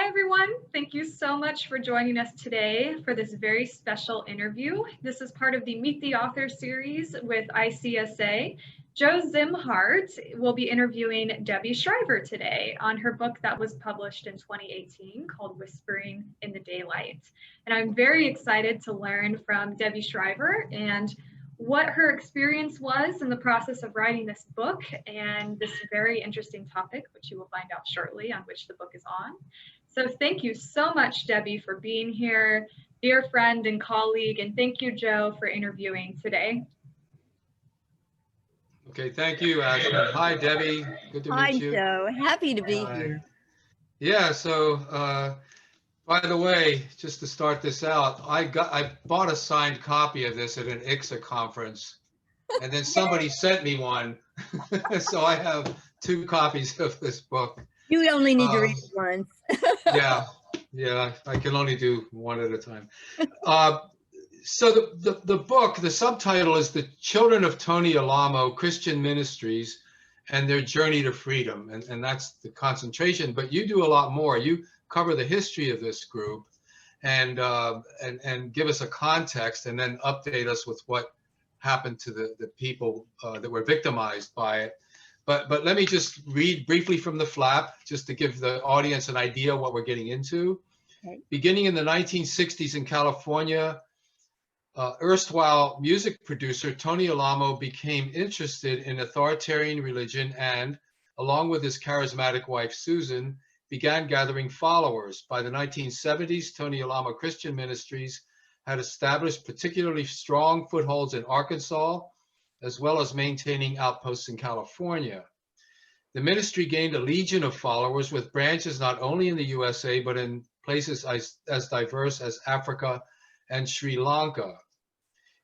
Hi, everyone. Thank you so much for joining us today for this very special interview. This is part of the Meet the Author series with ICSA. Joe Szimhart will be interviewing Debby Schriver today on her book that was published in 2018 called Whispering in the Daylight. And I'm very excited to learn from Debby Schriver and what her experience was in the process of writing this book and this very interesting topic, which you will find out shortly, on which the book is on. So thank you so much, Debby, for being here, dear friend and colleague, and thank you, Joe, for interviewing today. Okay, thank you, Ashley. Hi, Debby. Good to meet you. Hi, Joe. Happy to be here. Yeah, so by the way, just to start this out, I bought a signed copy of this at an ICSA conference, and then somebody sent me one. So I have 2 copies of this book. You only need to read it once. Yeah, I can only do one at a time. So the book, the subtitle is The Children of Tony Alamo Christian Ministries and Their Journey to Freedom. And that's the concentration, but you do a lot more. You cover the history of this group and give us a context and then update us with what happened to the people that were victimized by it. But let me just read briefly from the flap, just to give the audience an idea of what we're getting into. Okay. Beginning in the 1960s in California, erstwhile music producer Tony Alamo became interested in authoritarian religion and, along with his charismatic wife Susan, began gathering followers. By the 1970s, Tony Alamo Christian Ministries had established particularly strong footholds in Arkansas, as well as maintaining outposts in California. The ministry gained a legion of followers with branches not only in the USA, but in places as diverse as Africa and Sri Lanka.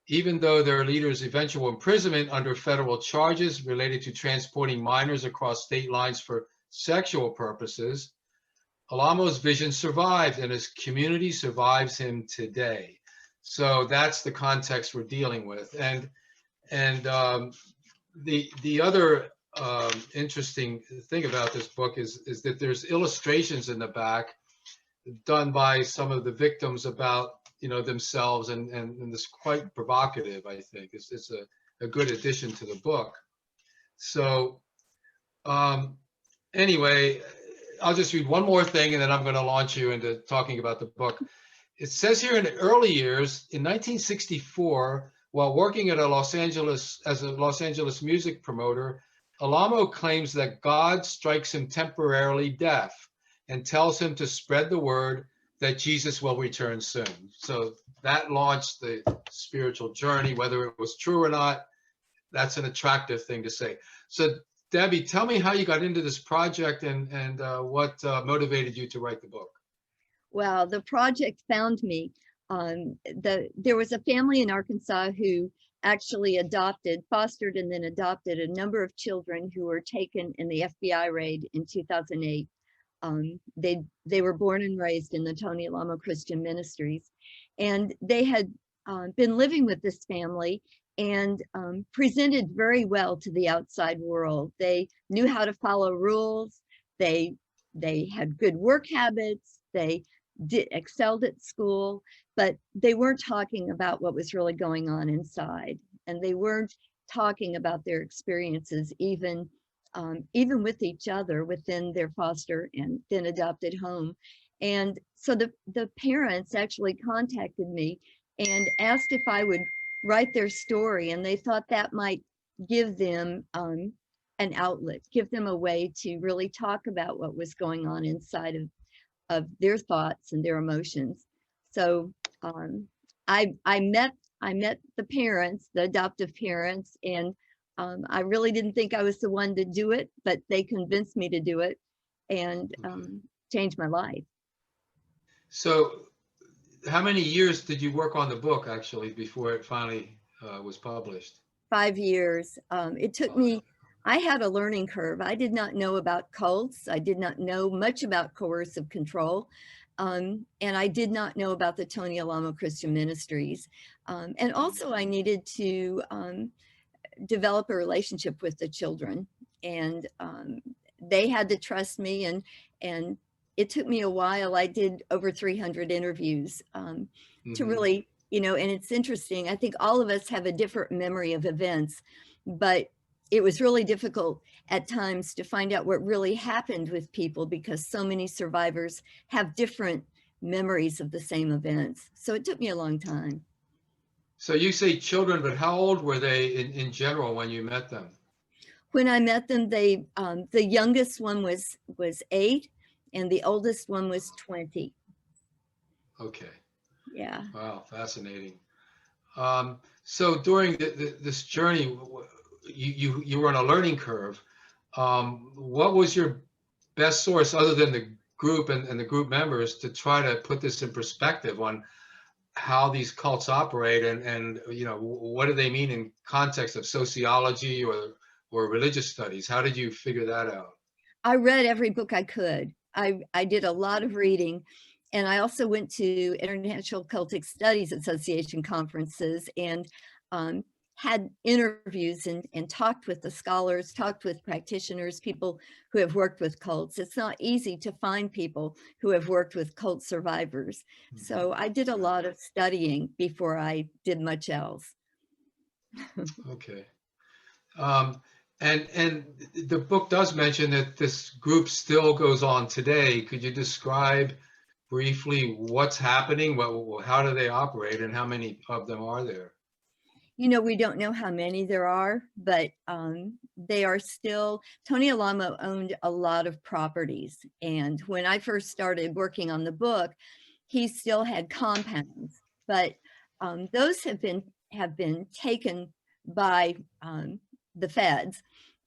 Even though their leader's eventual imprisonment under federal charges related to transporting minors across state lines for sexual purposes, Alamo's vision survived and his community survives him today. So that's the context we're dealing with. And the other interesting thing about this book is that there's illustrations in the back done by some of the victims about themselves, and it's quite provocative. I think it's a good addition to the book. So anyway, I'll just read one more thing and then I'm going to launch you into talking about the book. It says here, in the early years, in 1964, while working at Los Angeles music promoter, Alamo claims that God strikes him temporarily deaf and tells him to spread the word that Jesus will return soon. So that launched the spiritual journey. Whether it was true or not, that's an attractive thing to say. So Debby, tell me how you got into this project and what motivated you to write the book. Well, the project found me. There was a family in Arkansas who actually fostered and then adopted a number of children who were taken in the FBI raid in 2008. They were born and raised in the Tony Alamo Christian Ministries, and they had been living with this family and presented very well to the outside world. They knew how to follow rules. They had good work habits. They excelled at school, but they weren't talking about what was really going on inside, and they weren't talking about their experiences even with each other within their foster and then adopted home. And so the parents actually contacted me and asked if I would write their story, and they thought that might give them an outlet, give them a way to really talk about what was going on inside of their thoughts and their emotions. So I met the parents, the adoptive parents, and I really didn't think I was the one to do it, but they convinced me to do it and changed my life. So how many years did you work on the book actually before it finally was published? 5 years. It took me, I had a learning curve. I did not know about cults. I did not know much about coercive control. And I did not know about the Tony Alamo Christian Ministries. And also I needed to develop a relationship with the children, and they had to trust me and it took me a while. I did over 300 interviews to really, and it's interesting. I think all of us have a different memory of events, but it was really difficult at times to find out what really happened with people because so many survivors have different memories of the same events. So it took me a long time. So you say children, but how old were they in general when you met them? When I met them, the youngest one was 8 and the oldest one was 20. Okay. Yeah. Wow, fascinating. So during this journey, you were on a learning curve. What was your best source other than the group and the group members to try to put this in perspective on how these cults operate and what do they mean in context of sociology or religious studies? How did you figure that out? I read every book I could. I did a lot of reading, and I also went to International Cultic Studies Association conferences and had interviews and talked with the scholars, talked with practitioners, people who have worked with cults. It's not easy to find people who have worked with cult survivors. So I did a lot of studying before I did much else. Okay. And the book does mention that this group still goes on today. Could you describe briefly what's happening? How do they operate and how many of them are there? We don't know how many there are, but they are still, Tony Alamo owned a lot of properties. And when I first started working on the book, he still had compounds, but those have been taken by the feds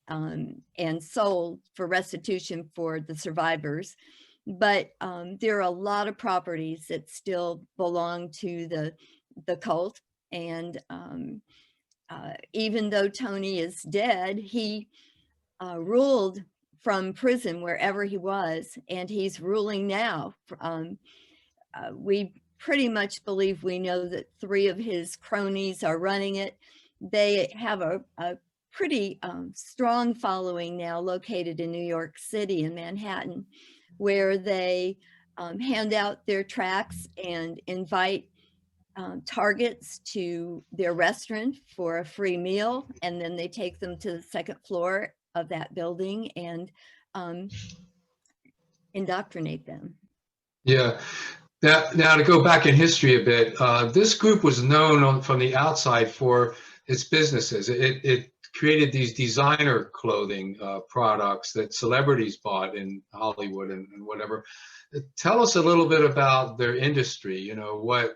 and sold for restitution for the survivors. But there are a lot of properties that still belong to the cult. And even though Tony is dead, he ruled from prison wherever he was, and he's ruling now. We pretty much believe we know that 3 of his cronies are running it. They have a pretty strong following now located in New York City in Manhattan, where they hand out their tracts and invite targets to their restaurant for a free meal, and then they take them to the 2nd floor of that building and indoctrinate them. Yeah. Now to go back in history a bit, this group was known from the outside for its businesses. It created these designer clothing products that celebrities bought in Hollywood and whatever. Tell us a little bit about their industry, what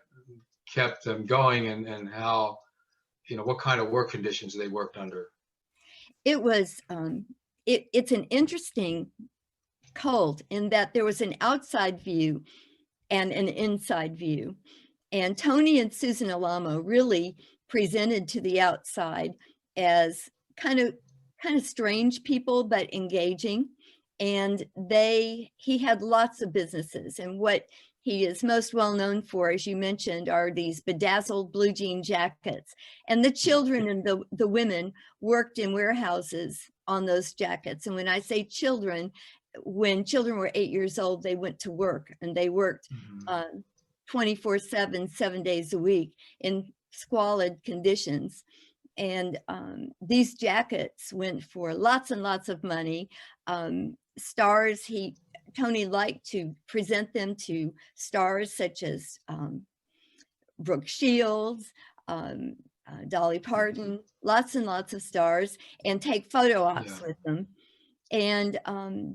kept them going and how, what kind of work conditions they worked under. It was, it's an interesting cult in that there was an outside view and an inside view. And Tony and Susan Alamo really presented to the outside as kind of strange people, but engaging. And he had lots of businesses. And what he is most well known for, as you mentioned, are these bedazzled blue jean jackets. And the children and the women worked in warehouses on those jackets. And when I say children, when children were 8 years old, they went to work, and they worked 24/7, 7 days a week in squalid conditions. And these jackets went for lots and lots of money. Stars, Tony liked to present them to stars such as Brooke Shields, Dolly Parton, lots and lots of stars, and take photo ops with them. And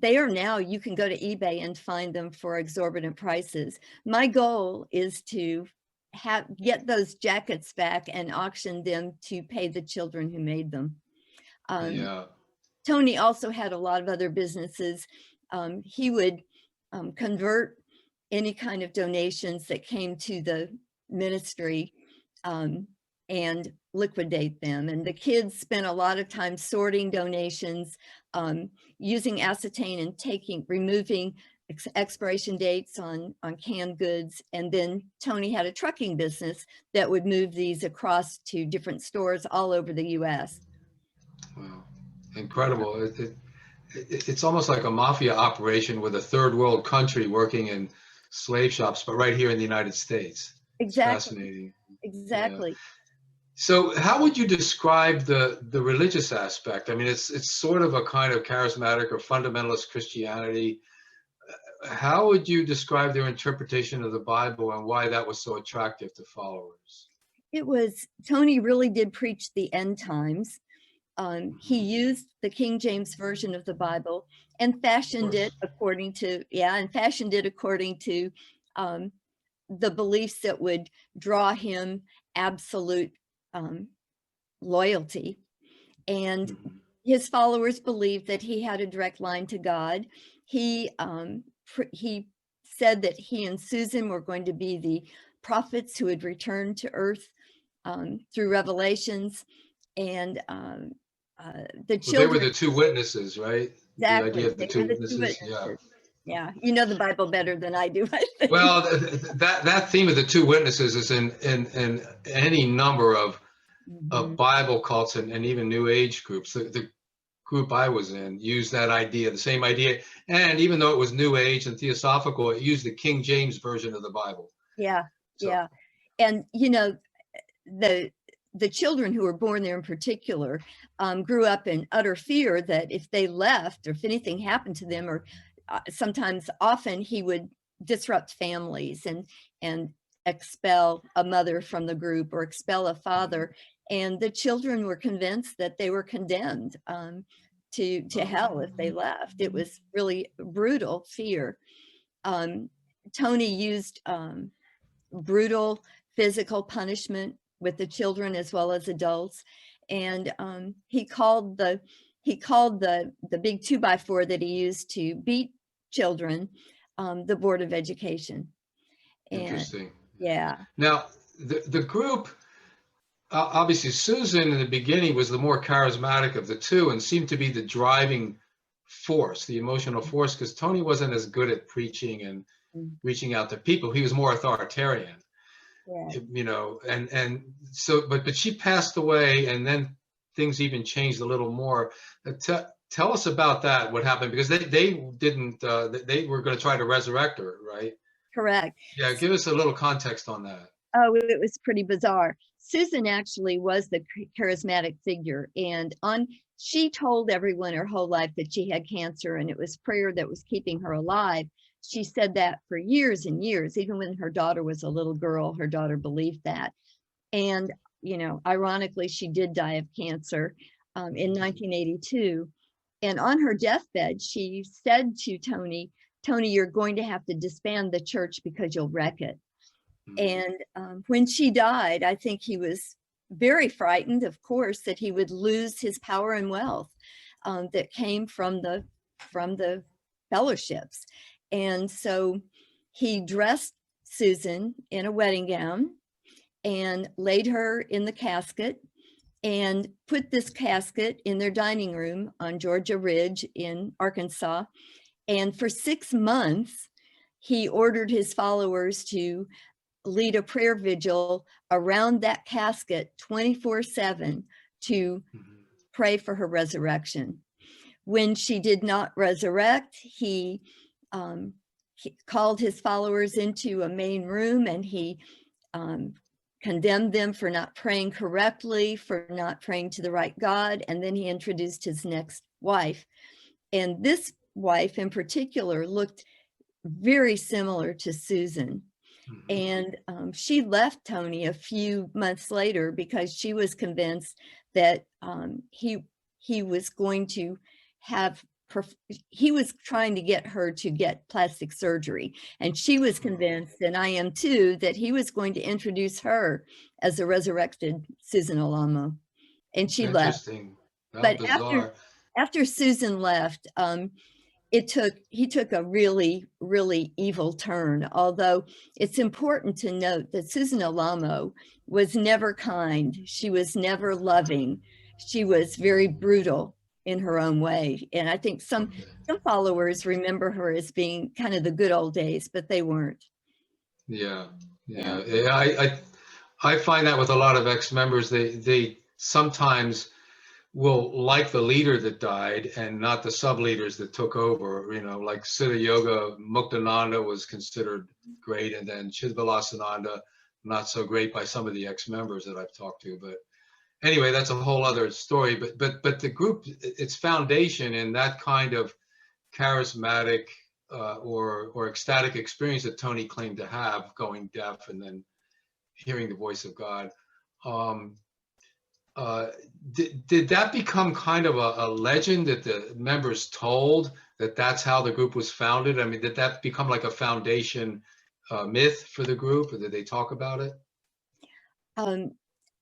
they are now, you can go to eBay and find them for exorbitant prices. My goal is to get those jackets back and auction them to pay the children who made them. Tony also had a lot of other businesses. He would convert any kind of donations that came to the ministry and liquidate them. And the kids spent a lot of time sorting donations, using acetane and removing expiration dates on canned goods. And then Tony had a trucking business that would move these across to different stores all over the US. Wow, incredible. it's almost like a mafia operation with a third world country working in slave shops, but right here in the United States. It's Exactly. fascinating. Exactly. Yeah. So how would you describe the religious aspect? I mean, it's sort of a kind of charismatic or fundamentalist Christianity. How would you describe their interpretation of the Bible and why that was so attractive to followers? It was, Tony really did preach the end times. He used the King James Version of the Bible and fashioned it according to, the beliefs that would draw him absolute loyalty. And his followers believed that he had a direct line to God. He said that he and Susan were going to be the prophets who had returned to earth through revelations. And the children. Well, they were the two witnesses, right? Exactly. The idea of the two witnesses. Yeah. Yeah, you know the Bible better than I do, I think. Well, that theme of the two witnesses is in any number of Bible cults and even New Age groups. The group I was in used that idea, the same idea, and even though it was New Age and theosophical, it used the King James version of the Bible. Yeah, yeah, and you know, the children who were born there in particular grew up in utter fear that if they left or if anything happened to them, or sometimes often he would disrupt families and expel a mother from the group or expel a father. And the children were convinced that they were condemned to hell if they left. It was really brutal fear. Tony used brutal physical punishment with the children as well as adults, and he called the big 2x4 that he used to beat children the Board of Education. And, interesting. yeah. Now the group, obviously Susan in the beginning was the more charismatic of the two and seemed to be the driving force, the emotional force, because Tony wasn't as good at preaching and reaching out to people. He was more authoritarian. Yeah. You know, and so, but she passed away, and then things even changed a little more. Tell us about that, what happened, because they didn't, they were going to try to resurrect her, right? Correct. Yeah, give us a little context on that. Oh, it was pretty bizarre. Susan actually was the charismatic figure, and she told everyone her whole life that she had cancer, and it was prayer that was keeping her alive. She said that for years and years. Even when her daughter was a little girl, her daughter believed that. And, you know, ironically, she did die of cancer in 1982. And on her deathbed, she said to Tony, you're going to have to disband the church because you'll wreck it. And when she died, I think he was very frightened, of course, that he would lose his power and wealth that came from the fellowships. And so he dressed Susan in a wedding gown and laid her in the casket and put this casket in their dining room on Georgia Ridge in Arkansas. And for 6 months, he ordered his followers to lead a prayer vigil around that casket 24/7 to pray for her resurrection. When she did not resurrect, he called his followers into a main room, and he condemned them for not praying correctly, for not praying to the right God. And then he introduced his next wife. And this wife in particular looked very similar to Susan. And she left Tony a few months later because she was convinced that he was going to have, he was trying to get her to get plastic surgery. And she was convinced, and I am too, that he was going to introduce her as a resurrected Susan Alamo. And she left. But after Susan left, he took a really, really evil turn. Although it's important to note that Susan Alamo was never kind. She was never loving. She was very brutal in her own way. And I think some followers remember her as being kind of the good old days, but they weren't. Yeah. I find that with a lot of ex-members, they sometimes will like the leader that died and not the sub-leaders that took over. You know, like Siddha Yoga, Muktananda was considered great, and then Chidvilasananda, not so great by some of the ex-members that I've talked to. But anyway, that's a whole other story. But the group, its foundation in that kind of charismatic or ecstatic experience that Tony claimed to have, going deaf and then hearing the voice of God. Did that become kind of a legend that the members told, that that's how the group was founded? I mean, did that become like a foundation myth for the group, or did they talk about it?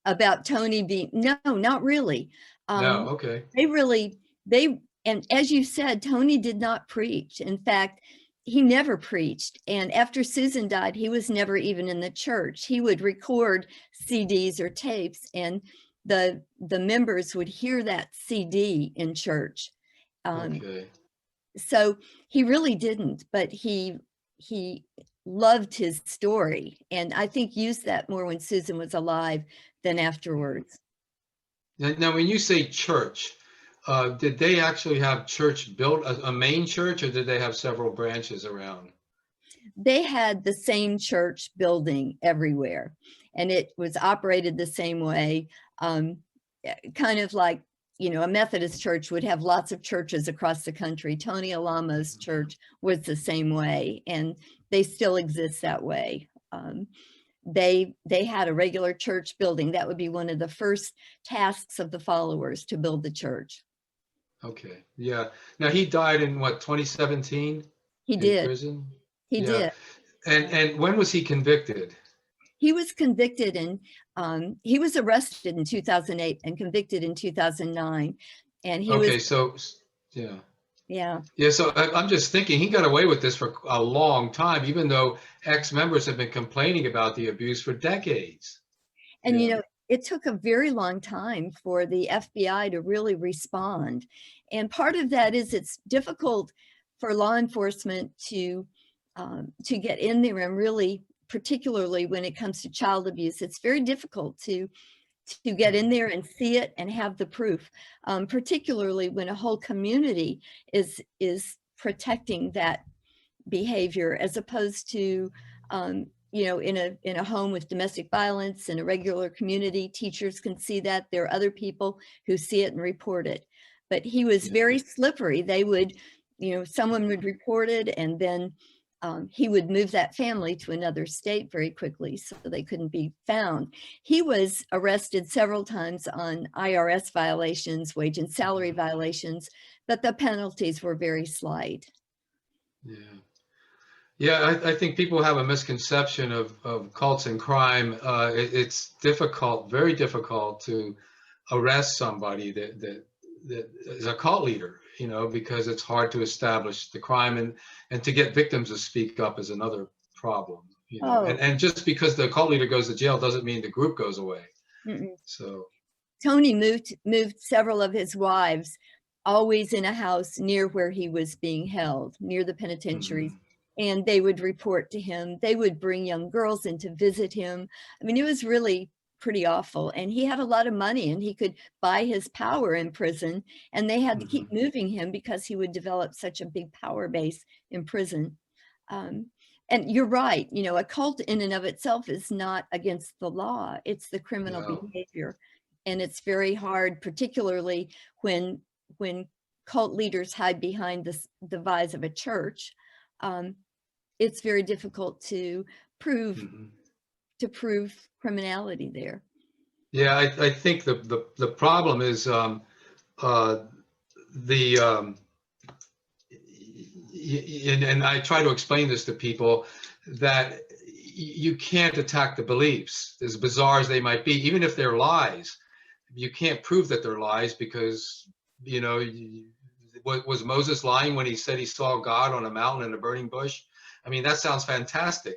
About Tony being, no, not really. No, okay. And as you said, Tony did not preach. In fact, he never preached. And after Susan died, he was never even in the church. He would record CDs or tapes, and the members would hear that CD in church. Okay. So he really didn't, but he loved his story, and I think used that more when Susan was alive than afterwards. Now, when you say church, did they actually have church built, a main church, or did they have several branches around? They had the same church building everywhere, and it was operated the same way. Kind of like, you know, a Methodist church would have lots of churches across the country. Tony Alamo's church was the same way, and they still exist that way. They had a regular church building. That would be one of the first tasks of the followers, to build the church. Okay, yeah. Now, he died in what, 2017? He did. Prison? He did. And when was he convicted? He was convicted and he was arrested in 2008 and convicted in 2009. And he okay, was, so yeah. Yeah. Yeah, so I'm just thinking he got away with this for a long time, even though ex-members have been complaining about the abuse for decades. And you know, it took a very long time for the FBI to really respond. And part of that is it's difficult for law enforcement to get in there, and really, particularly when it comes to child abuse, it's very difficult to get in there and see it and have the proof, particularly when a whole community is protecting that behavior, as opposed to you know, in a home with domestic violence, in a regular community. Teachers can see that. There are other people who see it and report it. But he was very slippery. They would, you know, someone would report it, and then he would move that family to another state very quickly, so they couldn't be found. He was arrested several times on IRS violations, wage and salary violations, but the penalties were very slight. Yeah, I think people have a misconception of cults and crime. It's difficult, very difficult, to arrest somebody that is a cult leader, you know, because it's hard to establish the crime, and to get victims to speak up is another problem, you know. And just because the cult leader goes to jail doesn't mean the group goes away. So Tony moved several of his wives, always in a house near where he was being held, near the penitentiaries. And they would report to him. They would bring young girls in to visit him. I mean, it was really pretty awful. And he had a lot of money, and he could buy his power in prison. And they had to keep moving him because he would develop such a big power base in prison. And you're right, you know, a cult in and of itself is not against the law. It's the criminal behavior. And it's very hard, particularly when cult leaders hide behind the vise of a church. It's very difficult to prove criminality there. Yeah, I think the problem is and I try to explain this to people, that you can't attack the beliefs, as bizarre as they might be, even if they're lies. You can't prove that they're lies, because, you know, was Moses lying when he said he saw God on a mountain in a burning bush? I mean, that sounds fantastic,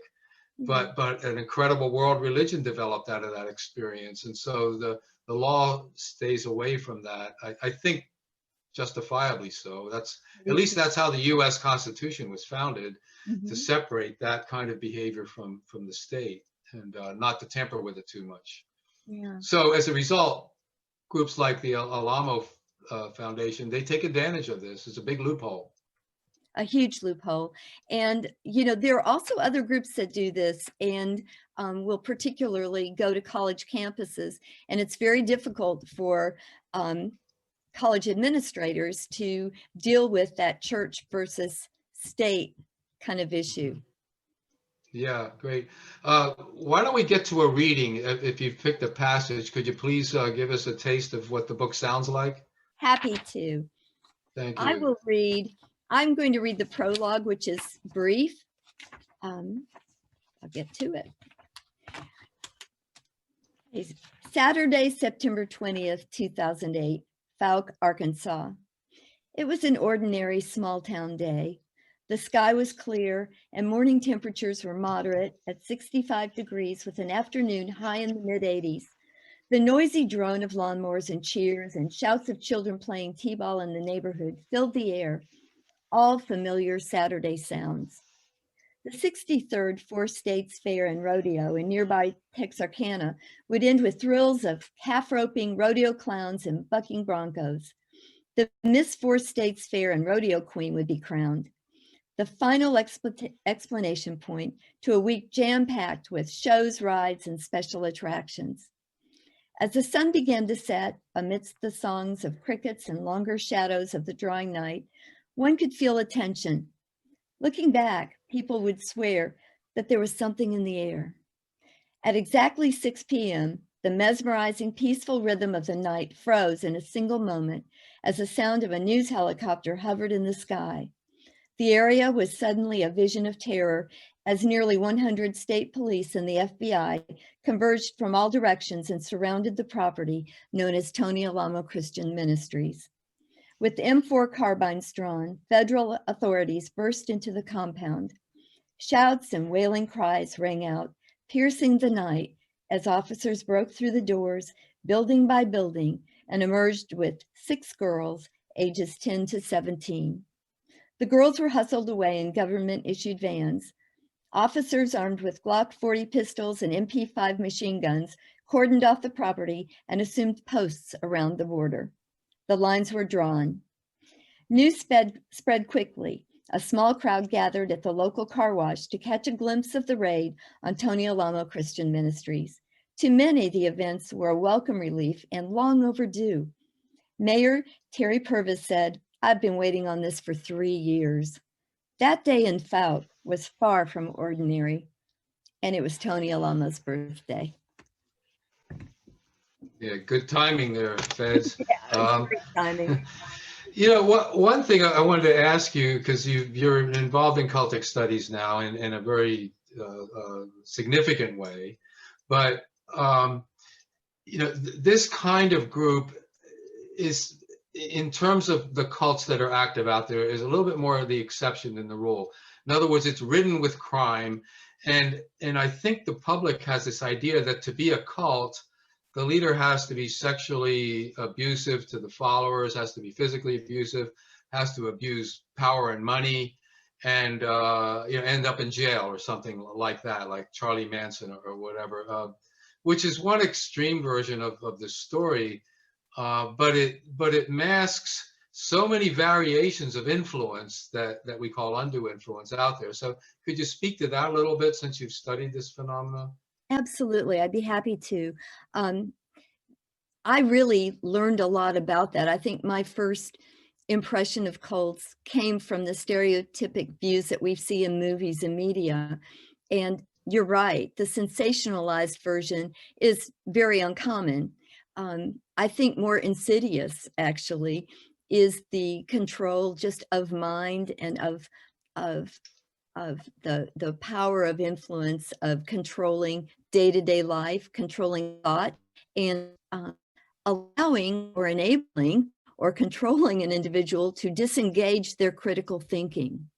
but an incredible world religion developed out of that experience. And so the law stays away from that. I think justifiably so. That's, at least that's how the US Constitution was founded, to separate that kind of behavior from the state, and not to tamper with it too much. So as a result, groups like the Alamo Foundation, they take advantage of this. It's a big loophole. A huge loophole. And, there are also other groups that do this and will particularly go to college campuses. And it's very difficult for college administrators to deal with that church versus state kind of issue. Yeah, great. Why don't we get to a reading? If you've picked a passage, could you please give us a taste of what the book sounds like? Happy to. Thank you. I will read. I'm going to read the prologue, which is brief. I'll get to it. It's Saturday, September 20th, 2008, Fouke, Arkansas. It was an ordinary small town day. The sky was clear and morning temperatures were moderate at 65 degrees with an afternoon high in the mid-80s. The noisy drone of lawnmowers and cheers and shouts of children playing t-ball in the neighborhood filled the air, all familiar Saturday sounds. The 63rd Four States Fair and Rodeo in nearby Texarkana would end with thrills of half-roping rodeo clowns and bucking broncos. The Miss Four States Fair and Rodeo Queen would be crowned, the final explanation point to a week jam-packed with shows, rides, and special attractions. As the sun began to set, amidst the songs of crickets and longer shadows of the drawing night, one could feel a tension. Looking back, people would swear that there was something in the air. At exactly 6 p.m., the mesmerizing, peaceful rhythm of the night froze in a single moment as the sound of a news helicopter hovered in the sky. The area was suddenly a vision of terror as nearly 100 state police and the FBI converged from all directions and surrounded the property known as Tony Alamo Christian Ministries. With M4 carbines drawn, federal authorities burst into the compound. Shouts and wailing cries rang out, piercing the night as officers broke through the doors, building by building, and emerged with 6 girls, ages 10 to 17. The girls were hustled away in government-issued vans. Officers armed with Glock 40 pistols and MP5 machine guns cordoned off the property and assumed posts around the border. The lines were drawn. News spread quickly. A small crowd gathered at the local car wash to catch a glimpse of the raid on Tony Alamo Christian Ministries. To many, the events were a welcome relief and long overdue. Mayor Terry Purvis said, "I've been waiting on this for 3 years." That day in Fouke was far from ordinary, and it was Tony Alamo's birthday. Yeah, good timing there, Feds. Yeah, great timing. One thing I wanted to ask you, because you're involved in cultic studies now in a very significant way, but this kind of group is, in terms of the cults that are active out there, is a little bit more of the exception than the rule. In other words, it's ridden with crime, and I think the public has this idea that to be a cult, the leader has to be sexually abusive to the followers, has to be physically abusive, has to abuse power and money, and end up in jail or something like that, like Charlie Manson or whatever, which is one extreme version of the story, but it masks so many variations of influence that we call undue influence out there. So could you speak to that a little bit, since you've studied this phenomenon? Absolutely, I'd be happy to. I really learned a lot about that. I think my first impression of cults came from the stereotypic views that we see in movies and media. And you're right, the sensationalized version is very uncommon. I think more insidious, actually, is the control just of mind and of the power of influence of controlling day-to-day life, controlling thought, and allowing or enabling or controlling an individual to disengage their critical thinking.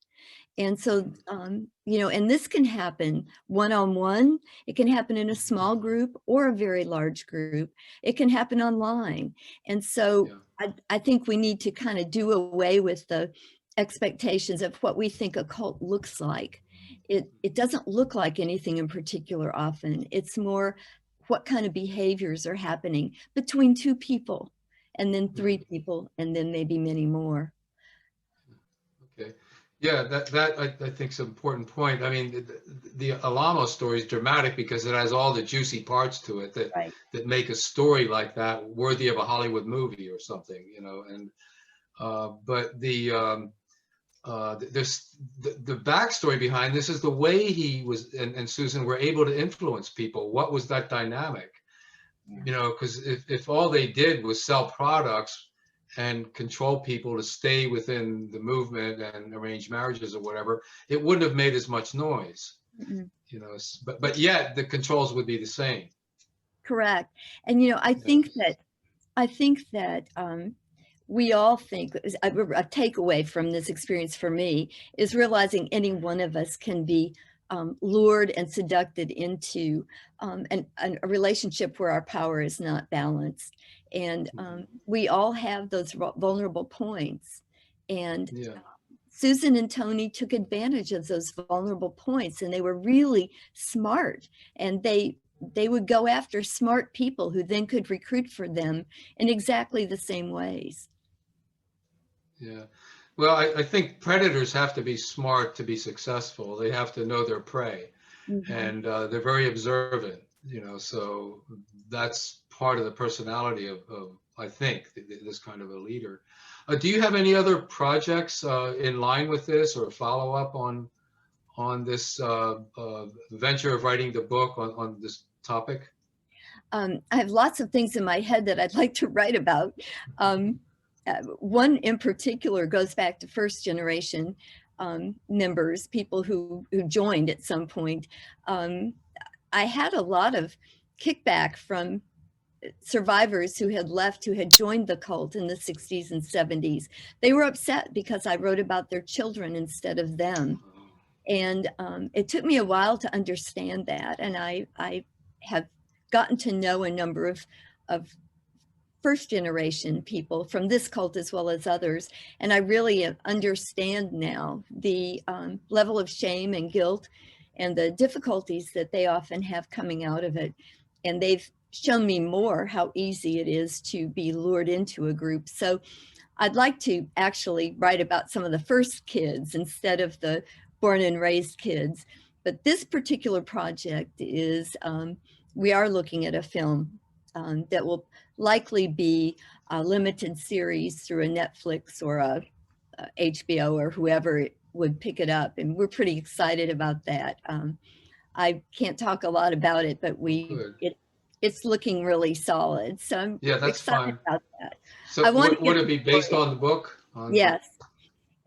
And so, and this can happen one-on-one, it can happen in a small group or a very large group, it can happen online. And so I think we need to kind of do away with the expectations of what we think a cult looks like. It doesn't look like anything in particular often. It's more what kind of behaviors are happening between two people, and then three people, and then maybe many more. Okay. Yeah, that I think is an important point. I mean, the Alamo story is dramatic because it has all the juicy parts to it that Right. that make a story like that worthy of a Hollywood movie or something, you know. And but there's the backstory behind this is the way he was and Susan were able to influence people. What was that dynamic? Yeah. You know, because if all they did was sell products and control people to stay within the movement and arrange marriages or whatever, it wouldn't have made as much noise. Mm-mm. You know, but yet the controls would be the same. Correct. And you know, I think that we all think a takeaway from this experience for me is realizing any one of us can be lured and seduced into a relationship where our power is not balanced. And we all have those vulnerable points. And Yeah. Susan and Tony took advantage of those vulnerable points, and they were really smart. And they would go after smart people who then could recruit for them in exactly the same ways. Yeah. Well, I think predators have to be smart to be successful. They have to know their prey, Mm-hmm. and they're very observant. You know, so that's part of the personality of I think this kind of a leader. Do you have any other projects in line with this or follow up on this venture of writing the book on this topic? I have lots of things in my head that I'd like to write about. One in particular goes back to first generation members, people who joined at some point. I had a lot of kickback from survivors who had left, who had joined the cult in the 60s and 70s. They were upset because I wrote about their children instead of them. And it took me a while to understand that. And I have gotten to know a number of first generation people from this cult as well as others. And I really understand now the level of shame and guilt and the difficulties that they often have coming out of it. And they've shown me more how easy it is to be lured into a group. So I'd like to actually write about some of the first kids instead of the born and raised kids. But this particular project is, we are looking at a film that will likely be a limited series through a Netflix or a HBO or whoever would pick it up. And we're pretty excited about that. I can't talk a lot about it, but it's looking really solid. So I'm that's excited fine about that. So I want would it be based on the book? Yes.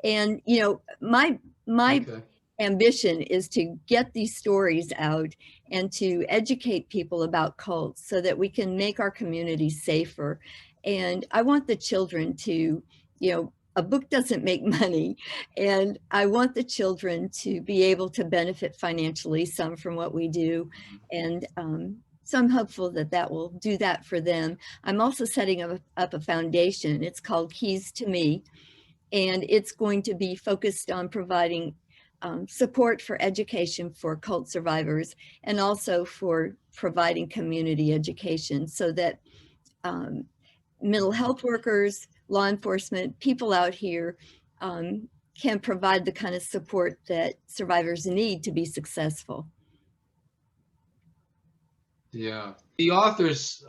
And, you know, my Okay. ambition is to get these stories out and to educate people about cults so that we can make our communities safer. And I want the children to, you know, a book doesn't make money, and I want the children to be able to benefit financially, some from what we do. And so I'm hopeful that that will do that for them. I'm also setting up a foundation. It's called Keys to Me, and it's going to be focused on providing support for education for cult survivors, and also for providing community education so that mental health workers, law enforcement, people out here can provide the kind of support that survivors need to be successful. Yeah. The authors,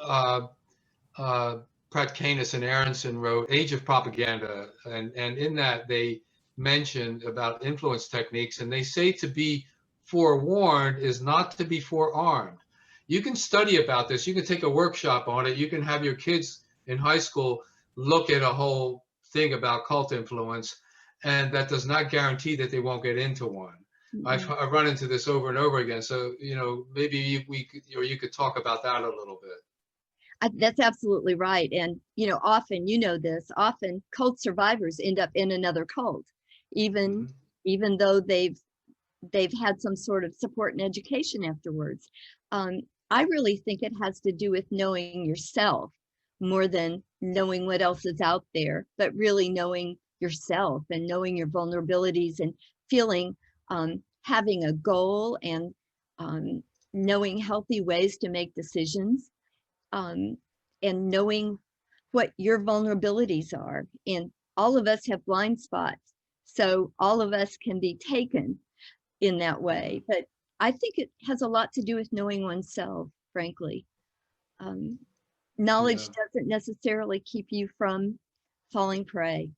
Pratt Canis and Aronson, wrote Age of Propaganda, and in that they mentioned about influence techniques, and they say to be forewarned is not to be forearmed. You can study about this. You can take a workshop on it. You can have your kids in high school look at a whole thing about cult influence, and that does not guarantee that they won't get into one. Mm-hmm. I've run into this over and over again. So, you know, maybe we could, or you could talk about that a little bit. That's absolutely right. And, you know, often, you know this, often cult survivors end up in another cult, even though they've had some sort of support and education afterwards. I really think it has to do with knowing yourself more than knowing what else is out there, but really knowing yourself and knowing your vulnerabilities and feeling, having a goal and knowing healthy ways to make decisions, and knowing what your vulnerabilities are. And all of us have blind spots, so all of us can be taken in that way. But I think it has a lot to do with knowing oneself, frankly. Knowledge doesn't necessarily keep you from falling prey.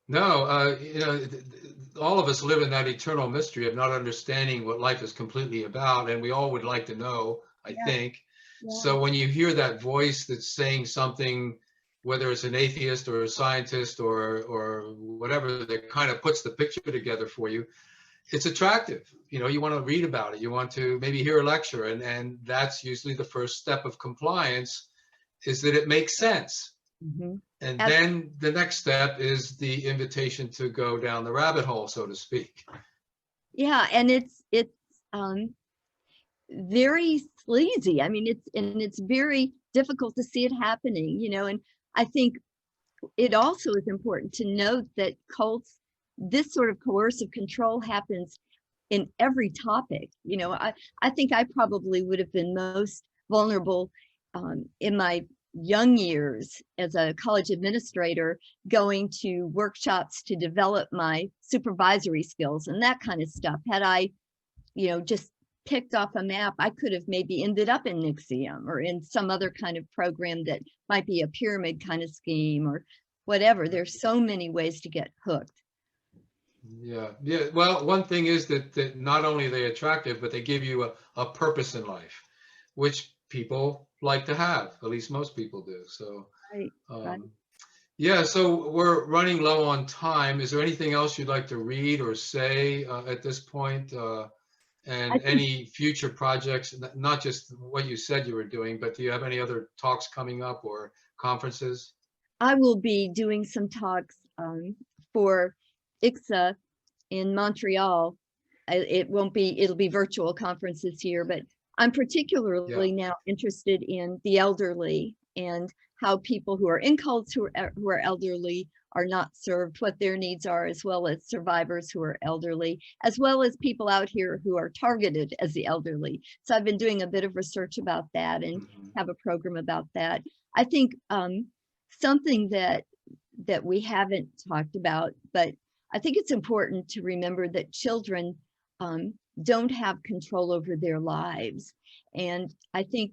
No, all of us live in that eternal mystery of not understanding what life is completely about, and we all would like to know, I think. Yeah. So when you hear that voice that's saying something, whether it's an atheist or a scientist or whatever, that kind of puts the picture together for you, it's attractive. You want to read about it. You want to maybe hear a lecture, and that's usually the first step of compliance, is that it makes sense. Mm-hmm. And then the next step is the invitation to go down the rabbit hole, so to speak. Yeah, and it's very sleazy. I mean, it's very difficult to see it happening, and I think it also is important to note that cults, this sort of coercive control happens in every topic. I think I probably would have been most vulnerable in my young years as a college administrator, going to workshops to develop my supervisory skills and that kind of stuff. Had I, just picked off a map, I could have maybe ended up in NICSIUM or in some other kind of program that might be a pyramid kind of scheme or whatever. There's so many ways to get hooked. Yeah. Well, one thing is that not only are they attractive, but they give you a purpose in life, which people like to have. At least most people do. So, Right. Yeah. So we're running low on time. Is there anything else you'd like to read or say at this point? And any future projects, not just what you said you were doing, but do you have any other talks coming up or conferences? I will be doing some talks for ICSA in Montreal. It'll be virtual conferences here, but I'm particularly now interested in the elderly and how people who are in cults who are elderly are not served, what their needs are, as well as survivors who are elderly, as well as people out here who are targeted as the elderly. So I've been doing a bit of research about that and have a program about that. I think something that we haven't talked about, but I think it's important to remember that children don't have control over their lives. And I think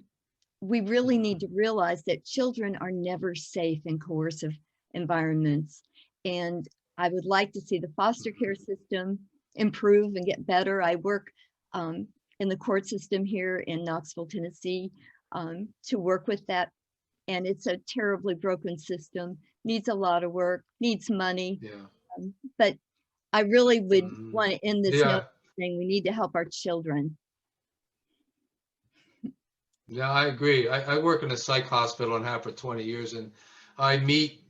we really need to realize that children are never safe in coercive environments. And I would like to see the foster care system improve and get better. I work in the court system here in Knoxville, Tennessee, to work with that. And it's a terribly broken system, needs a lot of work, needs money. But I really would want to end this note saying we need to help our children. Yeah, I agree. I work in a psych hospital and have for 20 years, and I meet,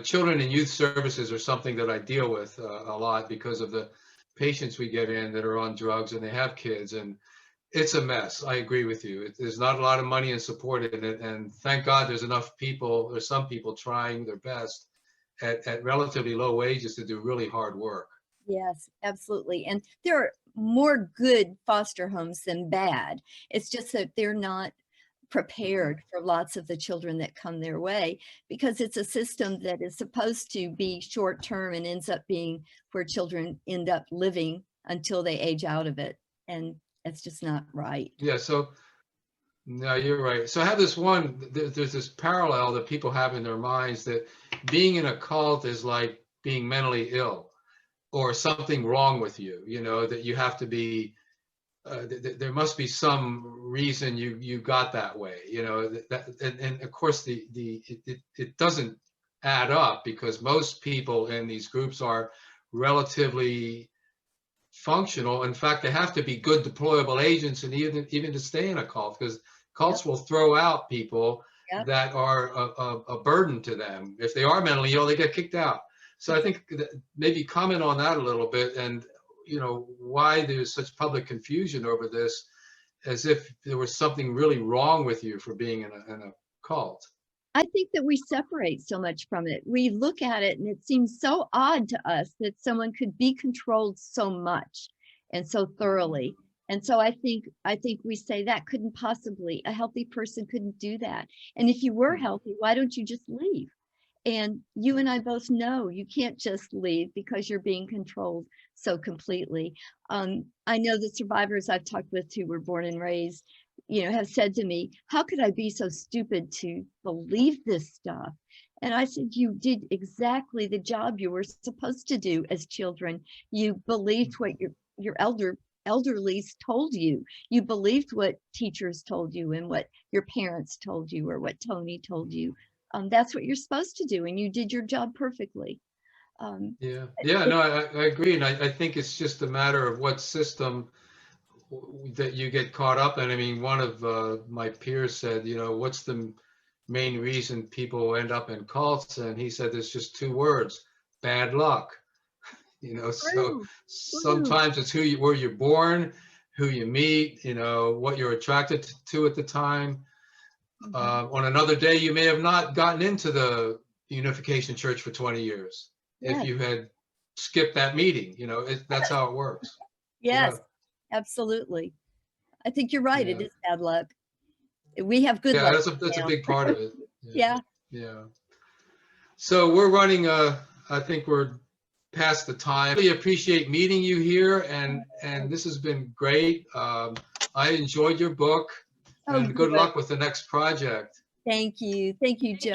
children and youth services are something that I deal with a lot because of the patients we get in that are on drugs and they have kids, and it's a mess. I agree with you. There's not a lot of money and support in it, and thank God there's enough people, there's some people trying their best at relatively low wages to do really hard work. Yes, absolutely. And there are more good foster homes than bad. It's just that they're not prepared for lots of the children that come their way, because it's a system that is supposed to be short term and ends up being where children end up living until they age out of it. And it's just not right. Yeah, so no, you're right. So I have this there's this parallel that people have in their minds that being in a cult is like being mentally ill or something wrong with you, that you have to be, there must be some reason you got that way, and of course it doesn't add up, because most people in these groups are relatively functional. In fact, they have to be good deployable agents, and even to stay in a cult, because cults will throw out people that are a burden to them. If they are mentally ill, they get kicked out. So I think that maybe comment on that a little bit, and why there's such public confusion over this, as if there was something really wrong with you for being in a cult. I think that we separate so much from it. We look at it and it seems so odd to us that someone could be controlled so much. and so thoroughly. And so I think we say that couldn't possibly, a healthy person couldn't do that. And if you were healthy, why don't you just leave? And you and I both know you can't just leave because you're being controlled so completely. I know the survivors I've talked with who were born and raised, have said to me, how could I be so stupid to believe this stuff? And I said, you did exactly the job you were supposed to do as children. You believed what your elderlies told you. You believed what teachers told you and what your parents told you or what Tony told you. That's what you're supposed to do, and you did your job perfectly. No, I agree, and I think it's just a matter of what system that you get caught up in. I mean, one of my peers said, what's the main reason people end up in cults? And he said, there's just two words: bad luck. So sometimes it's where you're born, who you meet, what you're attracted to at the time. On another day, you may have not gotten into the Unification Church for 20 years. Yes. If you had skipped that meeting, that's how it works. Yes, absolutely. I think you're right. Yeah. It is bad luck. We have good luck. That's a big part of it. Yeah. So we're running, I think we're past the time. I really appreciate meeting you here, and this has been great. I enjoyed your book. And good luck with the next project. Thank you, Joe.